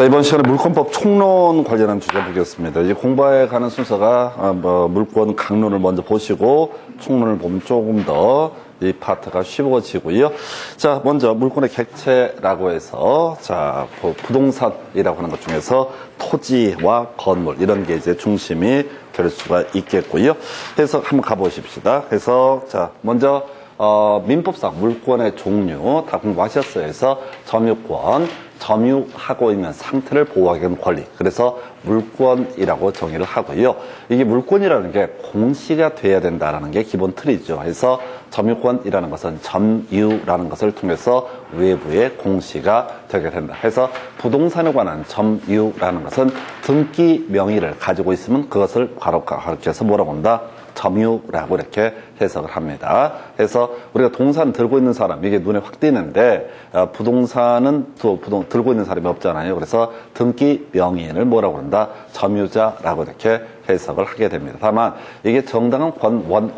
자, 이번 시간에 물권법 총론 관련한 주제 보겠습니다. 이제 공부해 가는 순서가 물권 강론을 먼저 보시고 총론을 보면 조금 더 이 파트가 쉬워지고요. 자, 먼저 물권의 객체라고 해서 자, 부동산이라고 하는 것 중에서 토지와 건물 이런 게 이제 중심이 될 수가 있겠고요. 그래서 한번 가보십시다. 그래서 자, 먼저 민법상 물권의 종류 다 공부하셨어요. 그래서 점유권, 점유하고 있는 상태를 보호하기 위한 권리. 그래서 물권이라고 정의를 하고요. 이게 물권이라는 게 공시가 돼야 된다라는 게 기본 틀이죠. 그래서 점유권이라는 것은 점유라는 것을 통해서 외부에 공시가 되게 된다. 그래서 부동산에 관한 점유라는 것은 등기 명의를 가지고 있으면 그것을 가로해서 뭐라고 한다? 점유라고 이렇게 해석을 합니다. 그래서 우리가 동산 들고 있는 사람 이게 눈에 확 띄는데 부동산은 또 들고 있는 사람이 없잖아요. 그래서 등기 명의인을 뭐라고 한다? 점유자라고 이렇게 해석을 하게 됩니다. 다만 이게 정당한 권원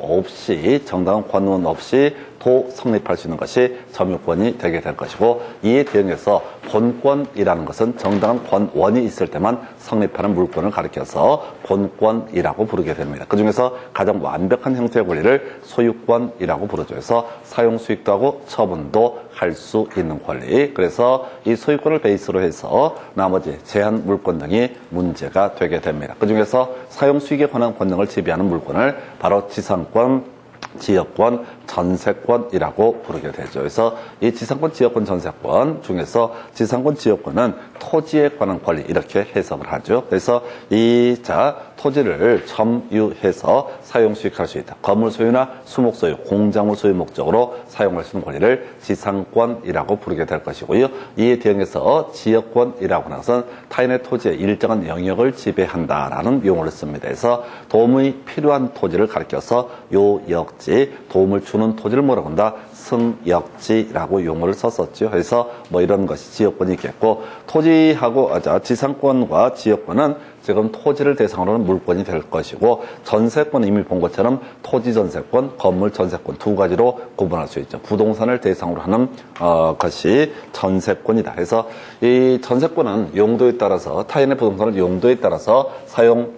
없이 도 성립할 수 있는 것이 점유권이 되게 될 것이고 이에 대응해서 본권이라는 것은 정당한 권원이 있을 때만 성립하는 물권을 가리켜서 본권이라고 부르게 됩니다. 그 중에서 가장 완벽한 형태의 권리를 소유권이라고 부르죠. 그래서 사용 수익도 하고 처분도 할 수 있는 권리. 그래서 이 소유권을 베이스로 해서 나머지 제한 물권 등이 문제가 되게 됩니다. 그 중에서 사용 수익에 관한 권능을 지배하는 물권을 바로 지상권, 지역권, 전세권이라고 부르게 되죠. 그래서 이 지상권, 지역권, 전세권 중에서 지상권, 지역권은 토지에 관한 권리 이렇게 해석을 하죠. 그래서 토지를 점유해서 사용 수익할 수 있다. 건물 소유나 수목 소유, 공작물 소유 목적으로 사용할 수 있는 권리를 지상권이라고 부르게 될 것이고요. 이에 대응해서 지역권이라고 하는 것은 타인의 토지의 일정한 영역을 지배한다라는 용어를 씁니다. 그래서 도움이 필요한 토지를 가리켜서 요역지, 도움을 주는 토지를 뭐라고 한다? 승역지라고 용어를 썼었죠. 그래서 뭐 이런 것이 지역권이 있겠고 지상권과 지역권은 지금 토지를 대상으로 하는 물권이 될 것이고 전세권은 이미 본 것처럼 토지 전세권, 건물 전세권 두 가지로 구분할 수 있죠. 부동산을 대상으로 하는 것이 전세권이다. 그래서 이 전세권은 용도에 따라서 타인의 부동산을 용도에 따라서 사용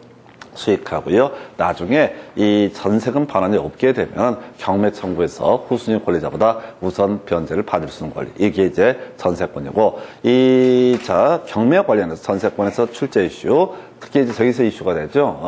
수익하고요. 나중에 이 전세금 반환이 없게 되면 경매 청구에서 후순위 권리자보다 우선 변제를 받을 수 있는 권리. 이게 이제 전세권이고 경매 관련해서 전세권에서 출제 이슈 특히 이제 저기서 이슈가 되죠.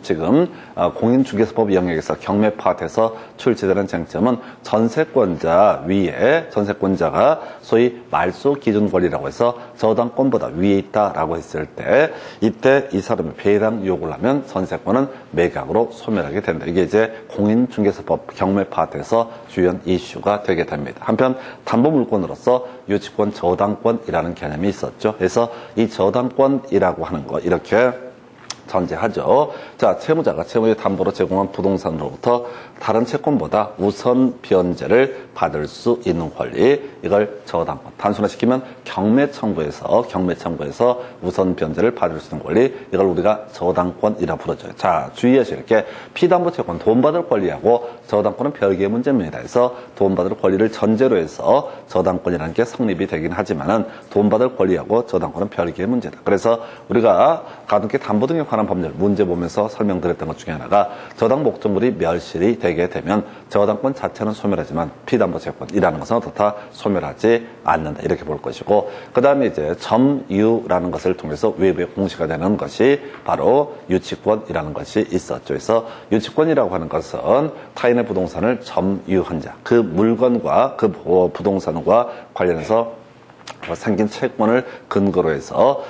지금 공인중개사법 영역에서 경매 파트에서 출제되는 쟁점은 전세권자 위에 전세권자가 소위 말소 기준 권리라고 해서 저당권보다 위에 있다라고 했을 때 이때 이 사람이 배당 요구를 하면 전세권은 매각으로 소멸하게 된다. 이게 이제 공인중개사법 경매 파트에서 주요 이슈가 되게 됩니다. 한편 담보물권으로서 유치권 저당권이라는 개념이 있었죠. 그래서 이 저당권이라고 하는 거 이렇게 전제하죠. 자, 채무자가 채무의 담보로 제공한 부동산으로부터 다른 채권보다 우선 변제를 받을 수 있는 권리, 이걸 저당권. 단순화시키면 경매 청구에서 우선 변제를 받을 수 있는 권리, 이걸 우리가 저당권이라 부르죠. 자, 주의하실 게 피담보 채권, 돈 받을 권리하고 저당권은 별개의 문제입니다. 그래서 돈 받을 권리를 전제로 해서 저당권이라는 게 성립이 되긴 하지만은 돈 받을 권리하고 저당권은 별개의 문제다. 그래서 우리가 가등기 담보 등에 관한 법률 문제 보면서 설명드렸던 것 중에 하나가 저당 목적물이 멸실이 되게 되면 저당권 자체는 소멸하지만 피담보 채권이라는 것은 어떻다? 소멸하지 않는다. 이렇게 볼 것이고 그 다음에 이제 점유라는 것을 통해서 외부에 공시가 되는 것이 바로 유치권이라는 것이 있었죠. 그래서 유치권이라고 하는 것은 타인의 부동산을 점유한 자, 그 물건과 그 부동산과 관련해서 생긴 채권을 근거로 해서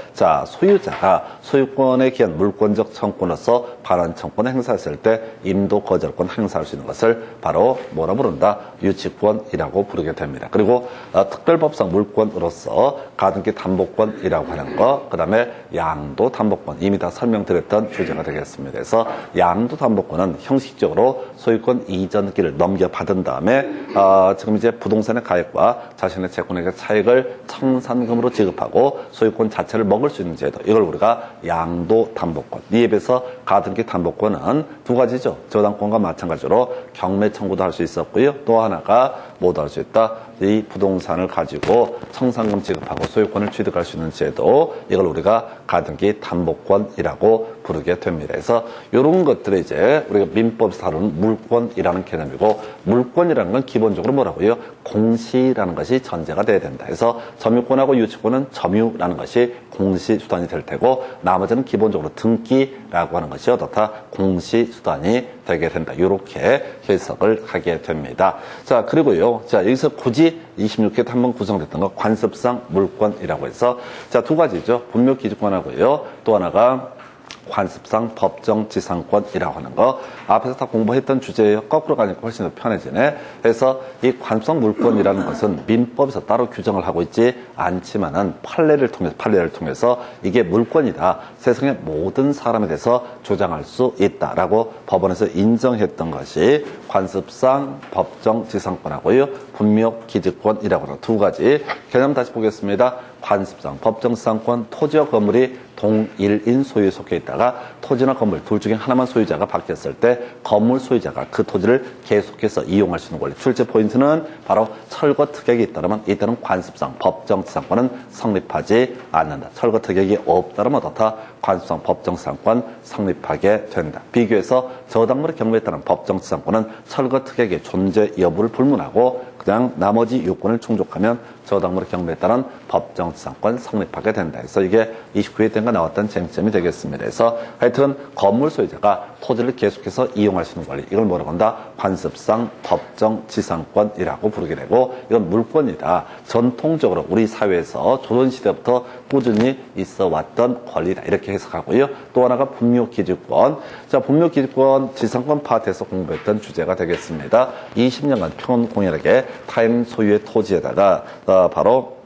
소유자가 소유권에 기한 물권적 청구로서 반환 청권을 행사했을 때 임도 거절권 행사할 수 있는 것을 바로 뭐라 부른다? 유치권이라고 부르게 됩니다. 그리고 특별법상 물권으로서 가등기 담보권이라고 하는 거, 그 다음에 양도 담보권 이미 다 설명드렸던 주제가 되겠습니다. 그래서 양도 담보권은 형식적으로 소유권 이전기를 넘겨받은 다음에 지금 이제 부동산의 가액과 자신의 채권의 차익을 청산금으로 지급하고 소유권 자체를 먹을 수 있는 제도, 이걸 우리가 양도 담보권. 이에 비해서 가등기 담보권은 두 가지죠. 저당권과 마찬가지로 경매 청구도 할 수 있었고요. 또 하나가 뭐도 할 수 있다? 이 부동산을 가지고 청산금 지급하고 소유권을 취득할 수 있는 제도, 이걸 우리가 가등기 담보권이라고 부르게 됩니다. 그래서 이런 것들이 이제 우리가 민법에서 다루는 물권이라는 개념이고, 물권이라는 건 기본적으로 뭐라고요? 공시라는 것이 전제가 돼야 된다. 그래서 점유권하고 유치권은 점유라는 것이 공시 수단이 될 테고, 나머지는 기본적으로 등기라고 하는 것이 어떻다? 공시 수단이 되게 된다. 이렇게 해석을 하게 됩니다. 자, 그리고요. 자, 여기서 굳이 26회 한번 구성됐던 거 관습상 물권이라고 해서, 자, 두 가지죠. 분묘기지권하고요. 또 하나가 관습상 법정지상권이라고 하는 거. 앞에서 다 공부했던 주제예요. 거꾸로 가니까 훨씬 더 편해지네. 그래서 이 관습상 물권이라는 것은 민법에서 따로 규정을 하고 있지 않지만은 판례를 통해서 이게 물권이다. 세상의 모든 사람에 대해서 조장할 수 있다라고 법원에서 인정했던 것이 관습상 법정지상권하고요. 분묘기지권이라고 하는 두 가지 개념 다시 보겠습니다. 관습상 법정지상권, 토지와 건물이 동일인 소유에 속해 있다가 토지나 건물 둘 중에 하나만 소유자가 바뀌었을 때 건물 소유자가 그 토지를 계속해서 이용할 수 있는 권리. 출제 포인트는 바로 철거 특약이 있다면 이때는 관습상 법정지상권은 성립하지 않는다. 철거 특약이 없다면 어떻다? 관습상 법정지상권 성립하게 된다. 비교해서 저당물의 경우에 따른 법정지상권은 철거 특약의 존재 여부를 불문하고 그냥 나머지 요건을 충족하면 저당물의 경우에 따른 법정지상권 성립하게 된다. 그래서 이게 29회 때가 나왔던 쟁점이 되겠습니다. 그래서 하여튼 건물 소유자가 토지를 계속해서 이용할 수 있는 권리, 이걸 뭐라고 한다? 관습상 법정지상권이라고 부르게 되고, 이건 물권이다. 전통적으로 우리 사회에서 조선시대부터 꾸준히 있어 왔던 권리다. 이렇게 해석하고요. 또 하나가 분묘기지권. 자, 분묘기지권 지상권 파트에서 공부했던 주제가 되겠습니다. 20년간 평온공연하게 타인 소유의 토지에다가 바로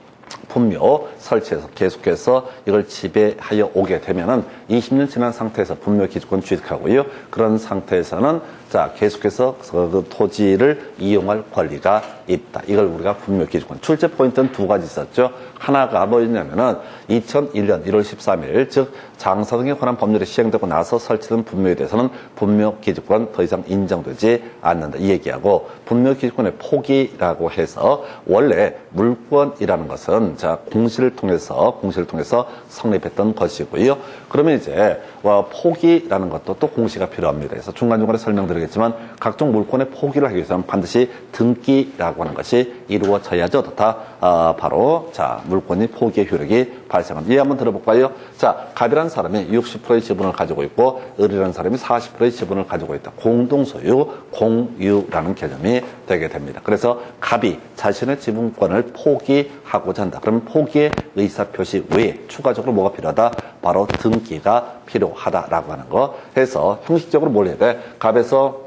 분묘 설치해서 계속해서 이걸 지배하여 오게 되면은 20년 지난 상태에서 분묘기지권 취득하고요. 그런 상태에서는 자, 계속해서 그 토지를 이용할 권리가 있다. 이걸 우리가 분묘기지권. 출제 포인트는 두 가지 있었죠. 하나가 뭐였냐면은 2001년 1월 13일, 즉 장사 등에 관한 법률이 시행되고 나서 설치된 분묘에 대해서는 분묘기지권 더 이상 인정되지 않는다. 이 얘기하고, 분묘기지권의 포기라고 해서 원래 물권이라는 것은 자, 공시를 통해서 성립했던 것이고요. 그러면 이제 포기라는 것도 또 공시가 필요합니다. 그래서 중간중간에 설명드리겠지만 각종 물권의 포기를 하기 위해서는 반드시 등기라고 하는 것이 이루어져야죠. 어떻다? 바로 자, 물권이 포기의 효력이 발생합니다. 이해 한번 들어볼까요? 자, 갑이라는 사람이 60%의 지분을 가지고 있고 을이라는 사람이 40%의 지분을 가지고 있다. 공동소유, 공유라는 개념이 되게 됩니다. 그래서 갑이 자신의 지분권을 포기하고자 한다. 그러면 포기의 의사표시 외에 추가적으로 뭐가 필요하다? 바로 등기가 필요하다라고 하는 거. 해서 형식적으로 뭘 해야 돼? 갑에서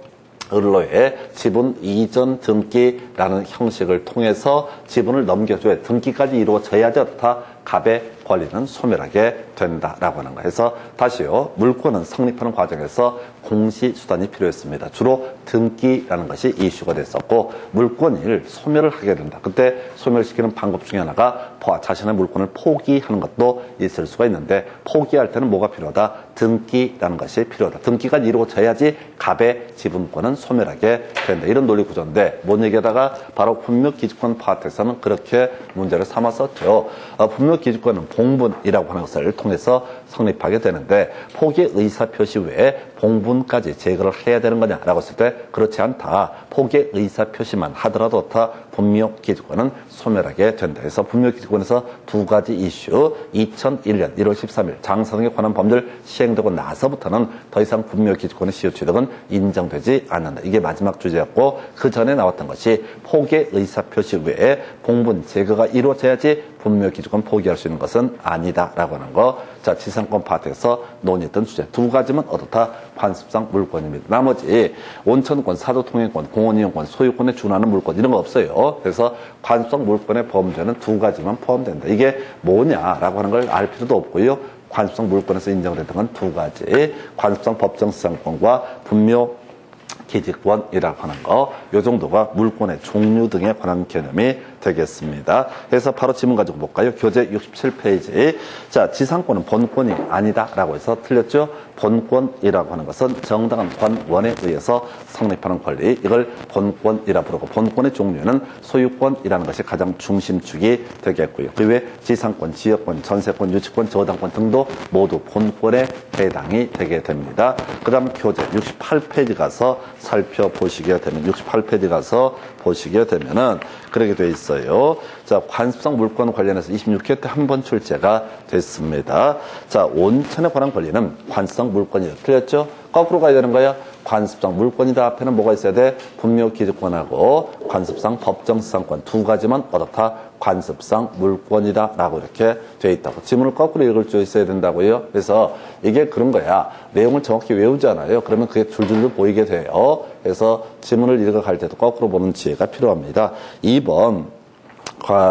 을로의 지분 이전 등기라는 형식을 통해서 지분을 넘겨줘야 등기까지 이루어져야지 어떻다? 갑의 권리는 소멸하게 된다라고 하는 거. 해서 다시요, 물권은 성립하는 과정에서 공시 수단이 필요했습니다. 주로 등기라는 것이 이슈가 됐었고, 물권을 소멸을 하게 된다. 그때 소멸시키는 방법 중에 하나가 자신의 물권을 포기하는 것도 있을 수가 있는데, 포기할 때는 뭐가 필요하다? 등기라는 것이 필요하다. 등기가 이루어져야지 갑의 지분권은 소멸하게 된다. 이런 논리 구조인데, 뭔 얘기하다가 바로 분묘기지권 파트에서는 그렇게 문제를 삼았었죠. 분묘기지권은 봉분이라고 하는 것을 통해서 성립하게 되는데, 포기의 의사표시 외에 봉분까지 제거를 해야 되는 거냐라고 했을 때 그렇지 않다. 포기의 의사표시만 하더라도 다 분묘기지권은 소멸하게 된다. 그래서 분묘기지권에서 두 가지 이슈, 2001년 1월 13일 장사 등에 관한 법률 시행되고 나서부터는 더 이상 분묘기지권의 시효 취득은 인정되지 않는다. 이게 마지막 주제였고, 그 전에 나왔던 것이 포기의 의사표시 외에 봉분 제거가 이루어져야지 분묘기지권 포기할 수 있는 것은 아니다라고 하는 거. 자, 지상권 파트에서 논의했던 주제 두 가지면 어떻다? 관습상 물권입니다. 나머지 온천권, 사도통행권, 공원이용권, 소유권에 준하는 물권 이런 거 없어요. 그래서 관습상 물권의 범죄는 두 가지만 포함된다. 이게 뭐냐라고 하는 걸 알 필요도 없고요. 관습상 물권에서 인정됐던 건 두 가지. 관습상 법정지상권과 분묘 기지권이라고 하는 거, 요 정도가 물권의 종류 등에 관한 개념이 되겠습니다. 그래서 바로 지문 가지고 볼까요? 교재 67페이지. 자, 지상권은 본권이 아니다라고 해서 틀렸죠? 본권이라고 하는 것은 정당한 권원에 의해서 성립하는 권리, 이걸 본권이라 부르고, 본권의 종류는 소유권이라는 것이 가장 중심축이 되겠고요. 그 외에 지상권, 지역권, 전세권, 유치권, 저당권 등도 모두 본권에 해당이 되게 됩니다. 그 다음 교재 68페이지 가서 살펴보시게 되면, 68페이지 가서 보시게 되면은 그렇게 돼 있어요. 자, 관습상 물권 관련해서 26회 때 한 번 출제가 됐습니다. 자, 온천에 관한 권리는 관습상 물권이다. 틀렸죠? 거꾸로 가야 되는 거야. 관습상 물권이다 앞에는 뭐가 있어야 돼? 분묘 기득권하고 관습상 법정수상권 두 가지만 어떻다? 관습상 물권이다 라고 이렇게 돼 있다고. 지문을 거꾸로 읽을 수 있어야 된다고요. 그래서 이게 그런 거야. 내용을 정확히 외우잖아요. 그러면 그게 줄줄줄 보이게 돼요. 그래서 지문을 읽어갈 때도 거꾸로 보는 지혜가 필요합니다. 2번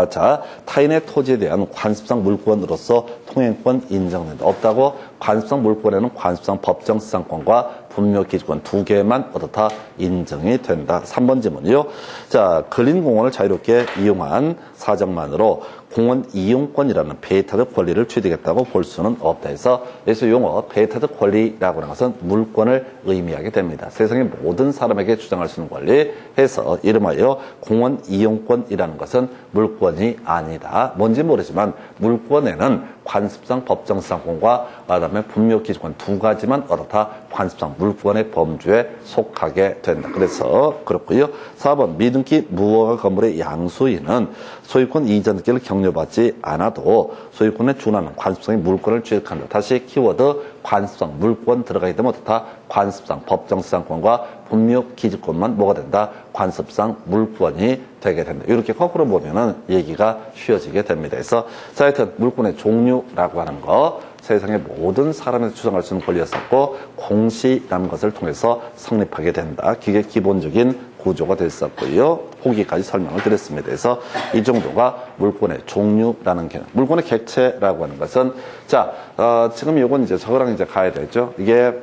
자, 타인의 토지에 대한 관습상 물권으로서 통행권 인정된다. 없다고? 관습상 물권에는 관습상 법정수상권과 분묘기지권 두 개만 어떻다? 인정이 된다. 3번 지문이요. 자, 근린공원을 자유롭게 이용한 사정만으로 공원 이용권이라는 배타적 권리를 취득했다고 볼 수는 없다 해서, 여기서 용어 배타적 권리라고 하는 것은 물권을 의미하게 됩니다. 세상의 모든 사람에게 주장할 수 있는 권리 해서 이름하여 공원 이용권이라는 것은 물권이 아니다. 뭔지 모르지만 물권에는 관습상 법정수상권과 그다음에 분묘기지권 두 가지만 어떻다? 관습상 물권의 범주에 속하게 된다. 그래서 그렇고요. 4번 미등기 무허가 건물의 양수인은 소유권 이전 등기를 격려받지 않아도 소유권에 준하는 관습상의 물권을 취득한다. 다시 키워드 관습상 물권 들어가게 되면 어떻다? 관습상 법정수상권과 분묘기지권만 뭐가 된다? 관습상 물권이 되게 된다. 이렇게 거꾸로 보면은 얘기가 쉬워지게 됩니다. 그래서 자, 하여튼 물권의 종류라고 하는 거, 세상의 모든 사람에게 주장할 수 있는 권리였었고, 공시라는 것을 통해서 성립하게 된다. 그게 기본적인 구조가 됐었고요. 후기까지 설명을 드렸습니다. 그래서 이 정도가 물권의 종류라는 개념. 물권의 객체라고 하는 것은, 자, 지금 요건 이제 저거랑 이제 가야 되죠. 이게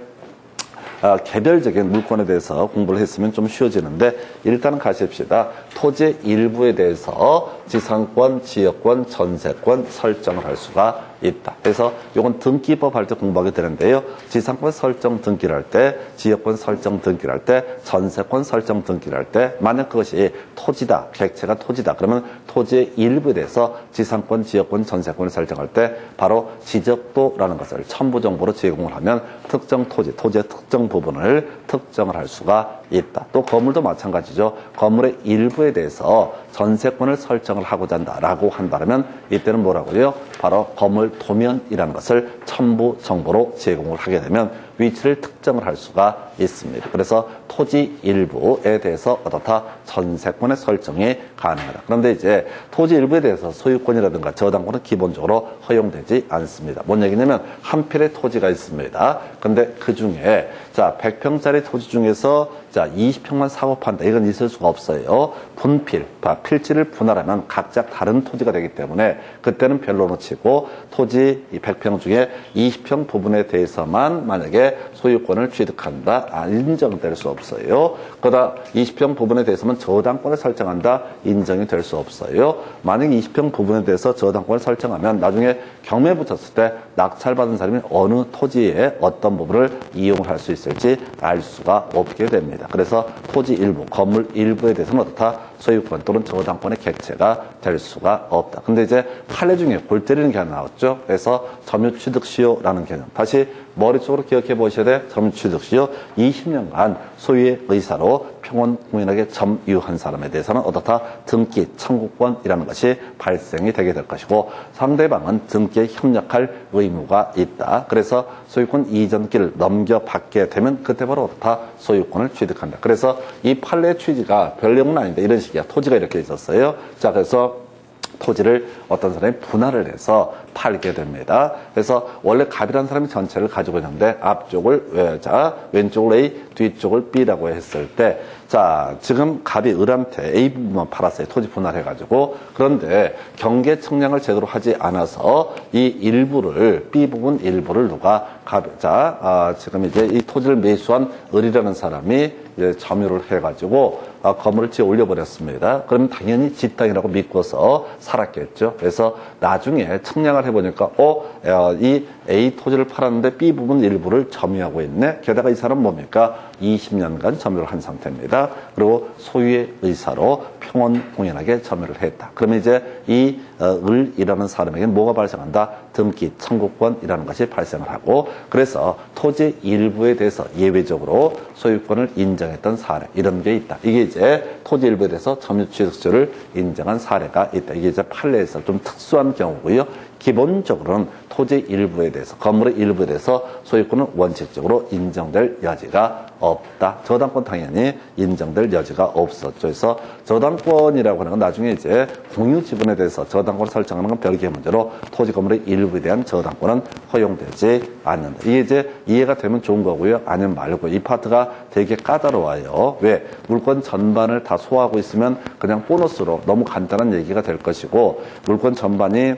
개별적인 물권에 대해서 공부를 했으면 좀 쉬워지는데, 일단은 가십시다. 토지의 일부에 대해서 지상권, 지역권, 전세권 설정을 할 수가 있다. 그래서 이건 등기법 할 때 공부하게 되는데요. 지상권 설정 등기를 할 때, 지역권 설정 등기를 할 때, 전세권 설정 등기를 할 때, 만약 그것이 토지다, 객체가 토지다, 그러면 토지의 일부에 대해서 지상권, 지역권, 전세권을 설정할 때 바로 지적도라는 것을 첨부 정보로 제공을 하면 특정 토지, 토지의 특정 부분을 특정을 할 수가 있다. 또 건물도 마찬가지죠. 건물의 일부에 대해서 전세권을 설정을 하고자 한다라고 한다면 이때는 뭐라고요? 바로 건물 도면이라는 것을 첨부 정보로 제공을 하게 되면 위치를 특정을 할 수가 있습니다. 그래서 토지 일부에 대해서 어떻다? 전세권의 설정이 가능하다. 그런데 이제 토지 일부에 대해서 소유권이라든가 저당권은 기본적으로 허용되지 않습니다. 뭔 얘기냐면 한 필의 토지가 있습니다. 근데 그 중에 자, 100평짜리 토지 중에서 자, 20평만 사고 판다. 이건 있을 수가 없어요. 분필, 필지를 분할하면 각자 다른 토지가 되기 때문에 그때는 별로로 치고 토지 100평 중에 20평 부분에 대해서만 만약에 소유권을 취득한다. 인정될 수 없어요. 그러다 20평 부분에 대해서만 저당권을 설정한다. 인정이 될 수 없어요. 만약 20평 부분에 대해서 저당권을 설정하면 나중에 경매 붙였을 때 낙찰받은 사람이 어느 토지에 어떤 부분을 이용을 할 수 있을지 알 수가 없게 됩니다. 그래서 토지 일부, 건물 일부에 대해서는 어떻다? 소유권 또는 저당권의 객체가 될 수가 없다. 근데 이제 판례 중에 골 때리는 게 하나 나왔죠. 그래서 점유취득시효라는 개념. 다시 머릿속으로 기억해 보셔야 돼. 점유취득시효 20년간 소유의 의사로 평온 국민에게 점유한 사람에 대해서는 어떻다? 등기 청구권이라는 것이 발생이 되게 될 것이고 상대방은 등기에 협력할 의무가 있다. 그래서 소유권 이전기를 넘겨받게 되면 그때 바로 어떻다? 소유권을 취득한다. 그래서 이 판례의 취지가 별 내용은 아닌데 이런 식이야. 토지가 이렇게 있었어요. 자, 그래서 토지를 어떤 사람이 분할을 해서 팔게 됩니다. 그래서 원래 갑이라는 사람이 전체를 가지고 있는데 앞쪽을 자, 왼쪽을 A, 뒤쪽을 B라고 했을 때 자, 지금 갑이 을한테 A 부분만 팔았어요. 토지 분할해가지고. 그런데 경계 측량을 제대로 하지 않아서 이 일부를, B 부분 일부를 누가 지금 이제 이 토지를 매수한 을이라는 사람이 이제 점유를 해가지고 건물을 지어 올려버렸습니다. 그럼 당연히 집 땅이라고 믿고서 살았겠죠. 그래서 나중에 측량을 해보니까 이 A 토지를 팔았는데 B 부분 일부를 점유하고 있네. 게다가 이 사람은 뭡니까? 20년간 점유를 한 상태입니다. 그리고 소유의 의사로 평온공연하게 점유를 했다. 그러면 이제 이 을이라는 사람에게는 뭐가 발생한다? 등기, 청구권이라는 것이 발생을 하고, 그래서 토지 일부에 대해서 예외적으로 소유권을 인정했던 사례, 이런 게 있다. 이게 이제 토지 일부에 대해서 점유취득세를 인정한 사례가 있다. 이게 이제 판례에서 좀 특수한 경우고요. 기본적으로는 토지 일부에 대해서, 건물의 일부에 대해서 소유권은 원칙적으로 인정될 여지가 없다. 저당권 당연히 인정될 여지가 없었죠. 그래서 저당권이라고 하는 건 나중에 이제 공유 지분에 대해서 저당권을 설정하는 건 별개의 문제로 토지 건물의 일부에 대한 저당권은 허용되지 않는다. 이게 이제 이해가 되면 좋은 거고요. 아니면 말고. 이 파트가 되게 까다로워요. 왜? 물권 전반을 다 소화하고 있으면 그냥 보너스로 너무 간단한 얘기가 될 것이고, 물권 전반이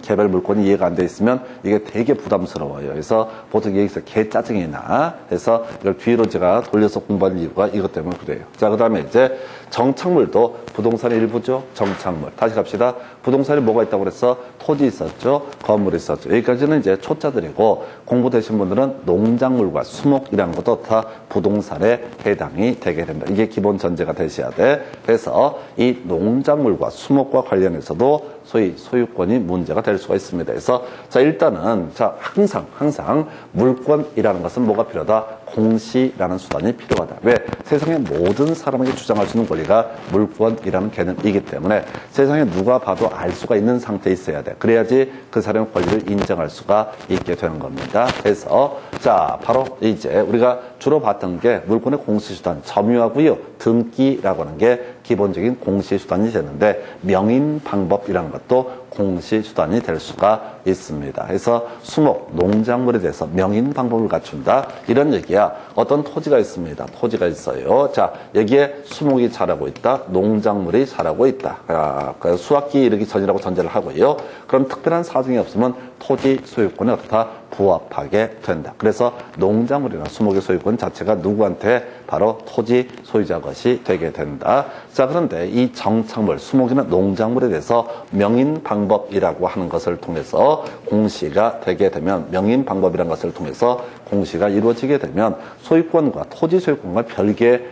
개별 물건이 이해가 안 돼 있으면 이게 되게 부담스러워요. 그래서 보통 여기서 개짜증이 나. 그래서 이걸 뒤로 제가 돌려서 공부하는 이유가 이것 때문에 그래요. 자, 그 다음에 이제 정착물도 부동산의 일부죠. 정착물. 다시 갑시다. 부동산이 뭐가 있다고 그랬어? 토지 있었죠. 건물이 있었죠. 여기까지는 이제 초짜들이고, 공부되신 분들은 농작물과 수목이라는 것도 다 부동산에 해당이 되게 된다. 이게 기본 전제가 되셔야 돼. 그래서 이 농작물과 수목과 관련해서도 소위 소유권이 문제가 될 수가 있습니다. 그래서 자, 일단은 자, 항상 물권이라는 것은 뭐가 필요하다? 공시라는 수단이 필요하다. 왜? 세상의 모든 사람에게 주장할 수 있는 권리가 물권이라는 개념이기 때문에 세상에 누가 봐도 알 수가 있는 상태에 있어야 돼. 그래야지 그 사람의 권리를 인정할 수가 있게 되는 겁니다. 그래서 자, 바로 이제 우리가 주로 봤던 게 물권의 공시수단, 점유하고요, 등기라고 하는 게 기본적인 공시수단이 되는데, 명인 방법이라는 것도 공시수단이 될 수가 있습니다. 그래서 수목, 농작물에 대해서 명인 방법을 갖춘다. 이런 얘기야. 어떤 토지가 있습니다. 토지가 있어요. 자, 여기에 수목이 자라고 있다. 농작물이 자라고 있다. 수확기에 이르기 전이라고 전제를 하고요. 그럼 특별한 사정이 없으면 토지 소유권이 어떻다? 부합하게 된다. 그래서 농작물이나 수목의 소유권 자체가 누구한테? 바로 토지 소유자 것이 되게 된다. 자, 그런데 이 정착물, 수목이나 농작물에 대해서 명인 방법이라고 하는 것을 통해서 공시가 되게 되면, 명인 방법이라는 것을 통해서 공시가 이루어지게 되면 소유권과 토지 소유권과 별개의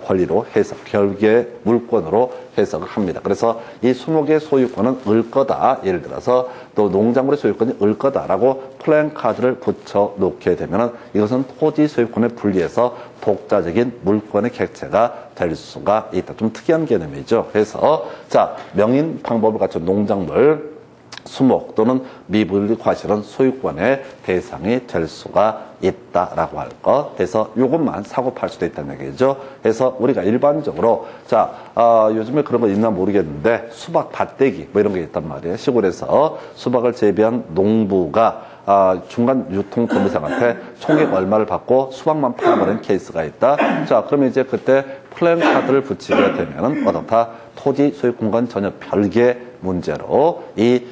권리로 해석, 별개의 물권으로 해석을 합니다. 그래서 이 수목의 소유권은 을 거다. 예를 들어서 또 농작물의 소유권이 을 거다라고 플랜카드를 붙여 놓게 되면 이것은 토지 소유권에 분리해서 독자적인 물권의 객체가 될 수가 있다. 좀 특이한 개념이죠. 그래서 자, 명인 방법을 갖춘 농작물, 수목 또는 미분리 과실은 소유권의 대상이 될 수가 있다라고 할 것. 그래서 이것만 사고 팔 수도 있다는 얘기죠. 그래서 우리가 일반적으로 자, 요즘에 그런 거 있나 모르겠는데 수박 밭대기 뭐 이런 게 있단 말이에요. 시골에서 수박을 재배한 농부가 중간 유통법인상한테 총액 얼마를 받고 수박만 팔아버린 케이스가 있다. 자, 그러면 이제 그때 플랜카드를 붙이게 되면 어떻다? 토지 소유권과는 전혀 별개 문제로 이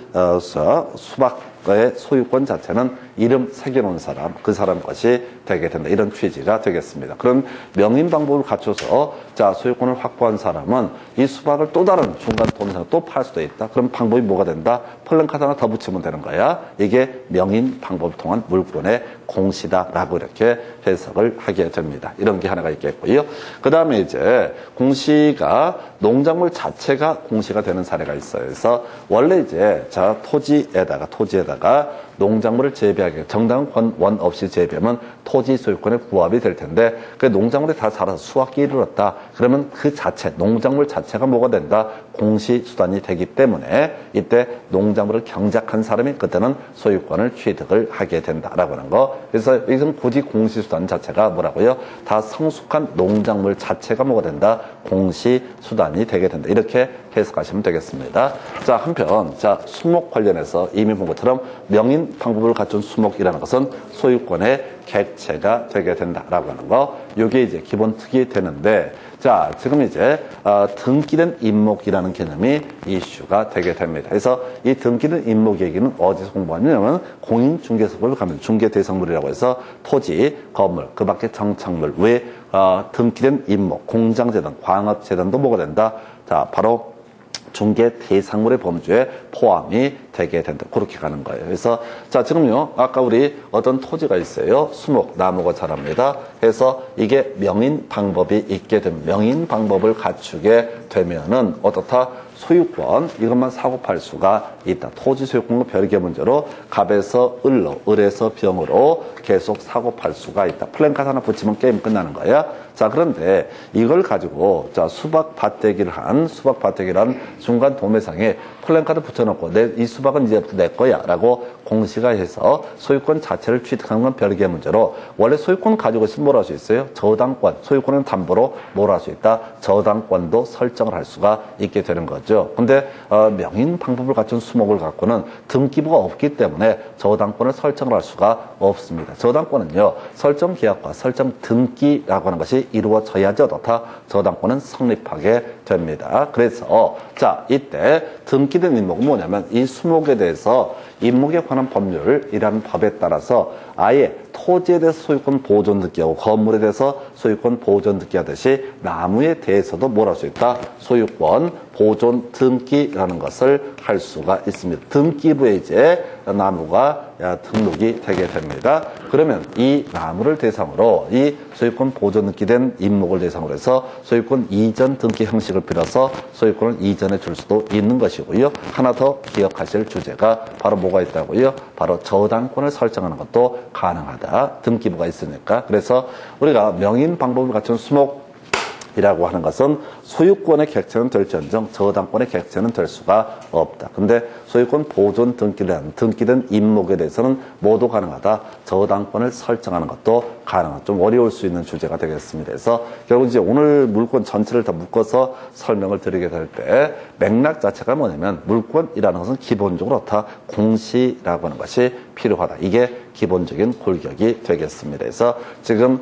수박의 소유권 자체는 이름 새겨놓은 사람, 그 사람 것이 되게 된다. 이런 취지가 되겠습니다. 그럼 명인 방법을 갖춰서 자, 소유권을 확보한 사람은 이 수박을 또 다른 중간 도매상에 또 팔 수도 있다. 그럼 방법이 뭐가 된다? 플랜카드 하나 더 붙이면 되는 거야. 이게 명인 방법을 통한 물권의 공시다라고 이렇게 해석을 하게 됩니다. 이런 게 하나가 있겠고요. 그 다음에 이제 공시가 농작물 자체가 공시가 되는 사례가 있어요. 그래서 원래 이제 자, 토지에다가 농작물을 재배하게 정당한 원 없이 재배하면 토지 소유권에 부합이 될 텐데 그 농작물이 다 자라서 수확기에 이르렀다. 그러면 그 자체, 농작물 자체가 뭐가 된다? 공시수단이 되기 때문에 이때 농작물을 경작한 사람이 그때는 소유권을 취득을 하게 된다라고 하는 거. 그래서 이것은 굳이 공시수단 자체가 뭐라고요? 다 성숙한 농작물 자체가 뭐가 된다? 공시수단이 되게 된다. 이렇게 해석하시면 되겠습니다. 자, 한편 자, 수목 관련해서 이미 본 것처럼 명인 방법을 갖춘 수목이라는 것은 소유권의 객체가 되게 된다라고 하는 거. 이게 이제 기본 특이 되는데 자, 지금 이제 등기된 임목이라는 개념이 이슈가 되게 됩니다. 그래서 이 등기된 임목 얘기는 어디서 공부하냐면 공인중개소를 가면 중개대상물이라고 해서 토지, 건물, 그 밖에 정착물, 외 등기된 임목, 공장재단, 광업재단도 뭐가 된다? 자, 바로 중개 대상물의 범주에 포함이 되게 된다. 그렇게 가는 거예요. 그래서 자, 지금요. 아까 우리 어떤 토지가 있어요. 수목, 나무가 자랍니다. 그래서 이게 명인 방법이 있게 되면 명인 방법을 갖추게 되면은 어떻다? 소유권 이것만 사고 팔 수가 있다. 토지 소유권과 별개 문제로 갑에서 을로, 을에서 병으로 계속 사고 팔 수가 있다. 플랜카드 하나 붙이면 게임 끝나는 거야. 자, 그런데 이걸 가지고 자, 수박 밭대기를 한 중간 도매상에 플랜카드 붙여놓고 이 수박은 이제부터 내 거야 라고 공시가 해서 소유권 자체를 취득하는 건 별개 문제로 원래 소유권 가지고 있으면 뭘 할 수 있어요? 저당권, 소유권은 담보로 뭘 할 수 있다? 저당권도 설정을 할 수가 있게 되는 거죠. 근데 명인 방법을 갖춘 수목을 갖고는 등기부가 없기 때문에 저당권을 설정을 할 수가 없습니다. 저당권은요, 설정 계약과 설정 등기라고 하는 것이 이루어져야지 어떻다? 저당권은 성립하게 됩니다. 그래서 자, 이때 등기된 임목은 뭐냐면 이 수목에 대해서 임목에 관한 법률이라는 법에 따라서 아예 토지에 대해서 소유권 보존 등기하고 건물에 대해서 소유권 보존 등기하듯이 나무에 대해서도 뭘 할 수 있다? 소유권 보존 등기라는 것을 할 수가 있습니다. 등기부에 이제 나무가 등록이 되게 됩니다. 그러면 이 나무를 대상으로 이 소유권 보존 등기된 임목을 대상으로 해서 소유권 이전 등기 형식을 빌어서 소유권을 이전해 줄 수도 있는 것이고요. 하나 더 기억하실 주제가 바로 뭐가 있다고요? 바로 저당권을 설정하는 것도 가능하다. 등기부가 있으니까. 그래서 우리가 명인 방법을 갖춘 수목이라고 하는 것은 소유권의 객체는 될지언정 저당권의 객체는 될 수가 없다. 근데 소유권 보존 등기된 임목에 대해서는 모두 가능하다. 저당권을 설정하는 것도 가능하다. 좀 어려울 수 있는 주제가 되겠습니다. 그래서 결국 이제 오늘 물권 전체를 다 묶어서 설명을 드리게 될 때 맥락 자체가 뭐냐면 물권이라는 것은 기본적으로 다 공시라고 하는 것이 필요하다. 이게 기본적인 골격이 되겠습니다. 그래서 지금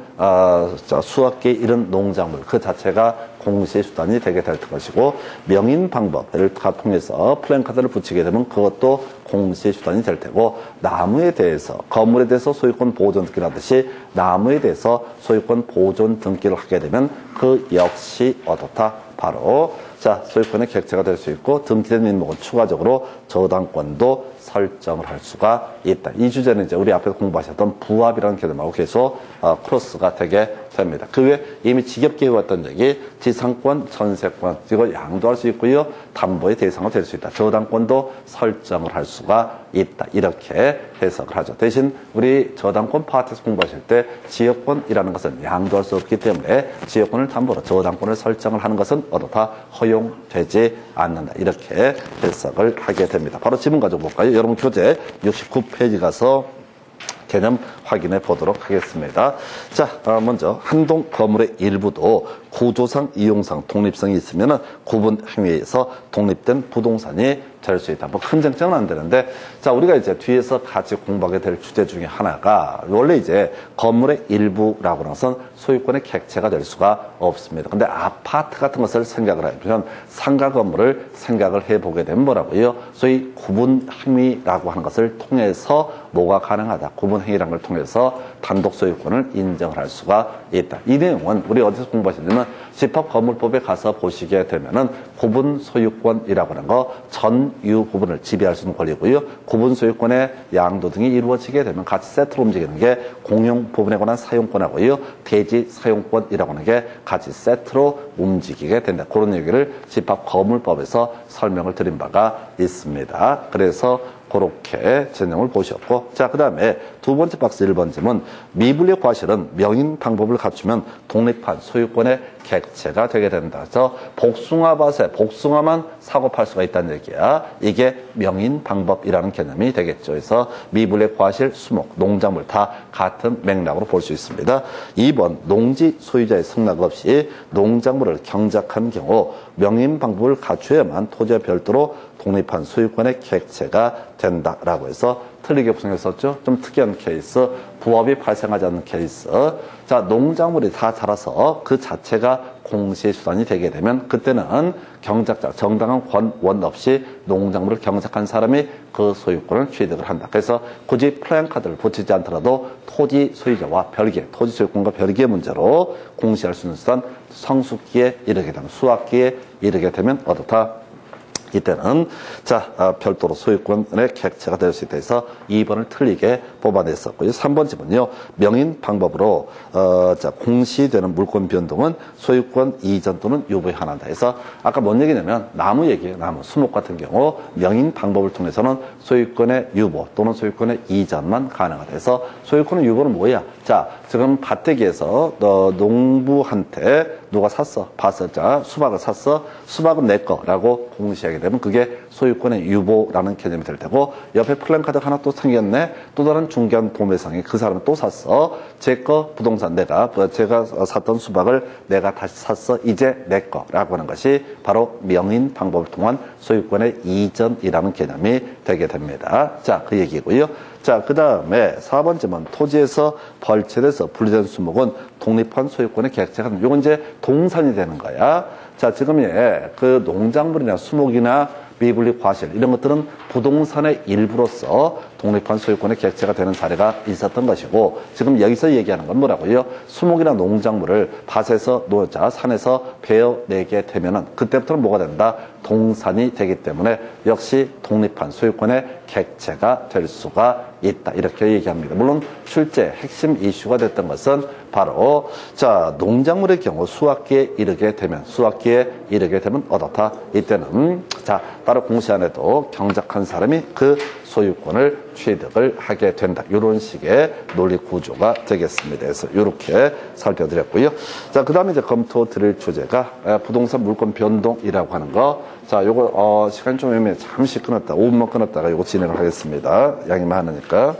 수확기에 이른 농작물 그 자체가 공시 수단이 되게 될 것이고 명인 방법을 통해서 플랜카드를 붙이게 되면 그것도 공시 수단이 될 테고 나무에 대해서 건물에 대해서 소유권 보존 등기를 하듯이 나무에 대해서 소유권 보존 등기를 하게 되면 그 역시 어떻다? 바로 자, 소유권의 객체가 될 수 있고 등기된 임목은 추가적으로 저당권도 설정을 할 수가 있다. 이 주제는 이제 우리 앞에서 공부하셨던 부합이라는 개념하고 계속 크로스가 되게 됩니다. 그 외에 이미 지겹게 해왔던 얘기 지상권, 전세권 이걸 양도할 수 있고요. 담보의 대상으로 될 수 있다. 저당권도 설정을 할 수가 있다. 이렇게 해석을 하죠. 대신 우리 저당권 파트에서 공부하실 때 지역권이라는 것은 양도할 수 없기 때문에 지역권을 담보로 저당권을 설정을 하는 것은 어떻다? 허용되지 않는다. 이렇게 해석을 하게 됩니다. 바로 지문 가져볼까요? 여러분 교재 69페이지 가서 개념 확인해 보도록 하겠습니다. 자, 먼저 한동 건물의 일부도 구조상, 이용상, 독립성이 있으면 구분 행위에서 독립된 부동산이 될 수 있다. 뭐 큰 쟁점은 안 되는데, 자, 우리가 이제 뒤에서 같이 공부하게 될 주제 중에 하나가 원래 이제 건물의 일부라고 하는 것은 소유권의 객체가 될 수가 없습니다. 근데 아파트 같은 것을 생각을 하면 상가 건물을 생각을 해보게 되면 뭐라고요? 소위 구분 행위라고 하는 것을 통해서 뭐가 가능하다. 구분 행위라는 걸 통해서 단독 소유권을 인정을 할 수가 있다. 이 내용은 우리 어디서 공부하시냐면 집합건물법에 가서 보시게 되면은 구분 소유권이라고 하는 거 전유 부분을 지배할 수 있는 권리고요. 구분 소유권의 양도 등이 이루어지게 되면 같이 세트로 움직이는 게 공용 부분에 관한 사용권하고요. 대지 사용권이라고 하는 게 같이 세트로 움직이게 된다. 그런 얘기를 집합건물법에서 설명을 드린 바가 있습니다. 그래서 그렇게 전형을 보셨고, 자, 그 다음에 두 번째 박스 1번 질문. 미분리 과실은 명인 방법을 갖추면 독립한 소유권의 객체가 되게 된다. 그래서 복숭아밭에 복숭아만 사고 팔 수가 있다는 얘기야. 이게 명인 방법이라는 개념이 되겠죠. 그래서 미분리 과실, 수목, 농작물 다 같은 맥락으로 볼 수 있습니다. 2번 농지 소유자의 승낙 없이 농작물을 경작한 경우 명인 방법을 갖추어야만 토지와 별도로 독립한 소유권의 객체가 된다라고 해서 틀리게 구성했었죠. 좀 특이한 케이스, 부업이 발생하지 않는 케이스. 자, 농작물이 다 자라서 그 자체가 공시의 수단이 되게 되면 그때는 경작자, 정당한 원 없이 농작물을 경작한 사람이 그 소유권을 취득을 한다. 그래서 굳이 플랜카드를 붙이지 않더라도 토지 소유자와 별개, 토지 소유권과 별개의 문제로 공시할 수 있는 수단 성숙기에 이르게 되면, 수확기에 이르게 되면 어떻다? 이때는 별도로 소유권의 객체가 될 수 있다 해서 2번을 틀리게 뽑아냈었고요. 3번 지문요. 명인 방법으로 공시되는 물권 변동은 소유권 이전 또는 유보에 한한다 해서 아까 뭔 얘기냐면 나무 얘기예요. 나무, 수목 같은 경우 명인 방법을 통해서는 소유권의 유보 또는 소유권의 이전만 가능하다 해서 소유권의 유보는 뭐야? 자, 지금 밭대기에서 농부한테 누가 샀어, 봤어, 자, 수박을 샀어, 수박은 내 거라고 공시하게 되면 그게 소유권의 유보라는 개념이 될 테고, 옆에 플랜카드가 하나 또 생겼네. 또 다른 중개한 도매상이 그 사람은 또 샀어. 제 거 부동산 제가 샀던 수박을 내가 다시 샀어. 이제 내 거라고 하는 것이 바로 명인 방법을 통한 소유권의 이전이라는 개념이 되게 됩니다. 자, 그 얘기고요. 자, 그 다음에 4번째는 토지에서 벌채돼서 분리된 수목은 독립한 소유권의 객체가 된다. 요건 이제 동산이 되는 거야. 자, 지금의 그 농작물이나 수목이나 미분리 과실 이런 것들은 부동산의 일부로서 독립한 소유권의 객체가 되는 사례가 있었던 것이고, 지금 여기서 얘기하는 건 뭐라고요? 수목이나 농작물을 밭에서 놓자 산에서 베어내게 되면은 그때부터는 뭐가 된다? 동산이 되기 때문에 역시 독립한 소유권의 객체가 될 수가 있다. 이렇게 얘기합니다. 물론 출제 핵심 이슈가 됐던 것은 바로 농작물의 경우 수확기에 이르게 되면 어떻다? 이때는 따로 공시 안에도 경작한 사람이 그 소유권을 취득을 하게 된다. 이런 식의 논리 구조가 되겠습니다. 그래서 이렇게 살펴드렸고요. 자, 그 다음에 이제 검토 드릴 주제가 부동산 물권 변동이라고 하는 거. 자, 요거, 시간이 좀 애매해. 잠시 끊었다. 5분만 끊었다가 요거 진행을 하겠습니다. 양이 많으니까.